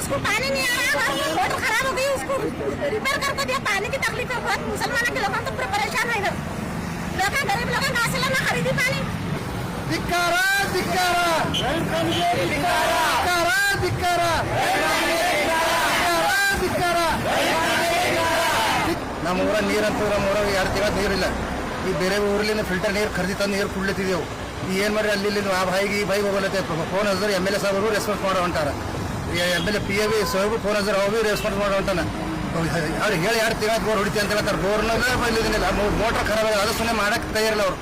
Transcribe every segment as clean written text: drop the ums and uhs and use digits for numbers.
उसको पानी नहीं आया, मोटर खराब हो गई, उसको रिपेयर करके दिया। पानी की तकलीफ है बहुत, मुसलमानों के लोग तो पूरा परेशान है इधर। लोग गरीब लोग कहाँ से लाना खरीदी पानी। ಧಿಕ್ಕಾರ ಧಿಕ್ಕಾರ ಧಿಕ್ಕಾರ ಧಿಕ್ಕಾರ ಧಿಕ್ಕಾರ. ನಮ್ಮ ಊರ ನೀರಂತೂ ನಮ್ಮ ಊರಾಗ 2 ತಿಂಗಳ ನೀರಿಲ್ಲ. ಈ ಬೇರೆ ಊರ್ಲಿಂದ ಫಿಲ್ಟರ್ ನೀರು ಖರೀದಿ ತಂದು ನೀರು ಕುಡ್ಲತ್ತಿದ್ದೆವು. ಈ ಏನು ಮಾಡಿ ಅಲ್ಲಿ ಆ ಬಾಯಿಗೆ ಈ ಬಾಯಿಗೆ ಹೋಗಲತ್ತೆ. ಫೋನ್ ಹಚ್ಚಿದ್ರೆ MLA ಸಾಹೇಬರು ರೆಸ್ಪಾನ್ಸ್ ಮಾಡೋ ಹೊಂಟಾರ. MLA PAV ಸಾಹೇಬರು ಫೋನ್ ಹಚ್ಚಿದ್ರೆ ಅವು ರೆಸ್ಪಾನ್ಸ್ ಮಾಡೋ ಹೊಂಟಾನ. ಅವ್ರಿಗೆ ಹೇಳಿ 2 ತಿಂಗಳ ಬೋರ್ ಹೊಡಿತೀವಿ ಅಂತ ಹೇಳ್ತಾರೆ. ಬೋರ್ನಾಗ ಬಂದಿದ್ದೀನಿಲ್ಲ, ಮೋಟ್ರ್ ಖರಾಬ್ ಆಗಿದೆ, ಅದು ಸುಮ್ಮನೆ ಮಾಡಕ್ಕೆ ತಯಾರಿಲ್ಲ ಅವರು.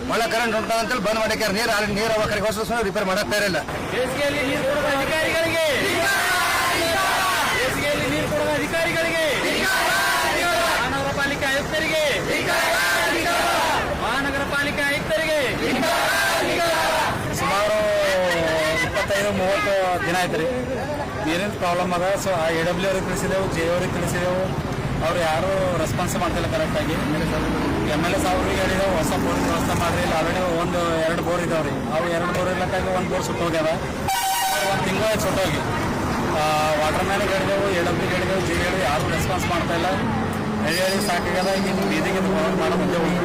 ಮಳೆ ಕರೆಂಟ್ ಹೊಂಟ ಅಂತೇಳಿ ಬಂದ್ ಮಾಡ್ಯಾರ. ನೀರು ಅವ ಕಡೆಗೋಸ್ಕರ ಸುಮ್ಮನೆ ರಿಪೇರ್ ಮಾಡಕ್ ತಯಾರಿಲ್ಲ. ಬೇಸಿಗೆಯಲ್ಲಿ ನೀರು ಕೊಡುವ ಅಧಿಕಾರಿಗಳಿಗೆ, ಬೇಸಿಗೆಯಲ್ಲಿ ನೀರು ಕೊಡುವ ಅಧಿಕಾರಿಗಳಿಗೆ, ಮಹಾನಗರ ಪಾಲಿಕೆ ಆಯುಕ್ತರಿಗೆ, ಮಹಾನಗರ ಪಾಲಿಕೆ ಆಯುಕ್ತರಿಗೆ ಸುಮಾರು 25-30 ದಿನ ಆಯ್ತು ರೀ. ಏನೇನು ಪ್ರಾಬ್ಲಮ್ ಅದ. ಸೊ ಆ AW ಅವ್ರಿಗೆ ತಿಳಿಸಿದೆವು, JA ಅವ್ರಿಗೆ ತಿಳಿಸಿದೆವು. ಅವ್ರು ಯಾರು ರೆಸ್ಪಾನ್ಸ್ ಮಾಡ್ತಿಲ್ಲ ಕರೆಕ್ಟಾಗಿ. MLA ಸಾಹೇಬ್ರಿಗೆ ಹೇಳಿದೆವು ಹೊಸ ಬೋರ್ ವ್ಯವಸ್ಥೆ ಮಾಡ್ರಿ. ಇಲ್ಲಿ ಆಲ್ರೆಡಿ 1-2 ಬೋರ್ ಇದಾವ್ರಿ. ಅವು 2 ಬೋರ್ ಇರ್ಲಕ್ಕಾಗಿ 1 ಬೋರ್ ಸುಟ್ಟೋಗ್ಯದ. 1 ತಿಂಗಳ ಸುಟ್ಟೋಗಿ. ವಾಟರ್ ಮ್ಯಾನಿಗೆ ಹೇಳಿದೆವು, AW ಹೇಳಿದೆವು, JA ಯಾರು ರೆಸ್ಪಾನ್ಸ್ ಮಾಡ್ತಾ ಇಲ್ಲ. ಹೇಳಿ ಸಾಕಾಗ್ಯದ. ಈಗ ಬೀದಿಗೆ ಮಾಡೋ ಮುಂದೆ ಹೋಗಿ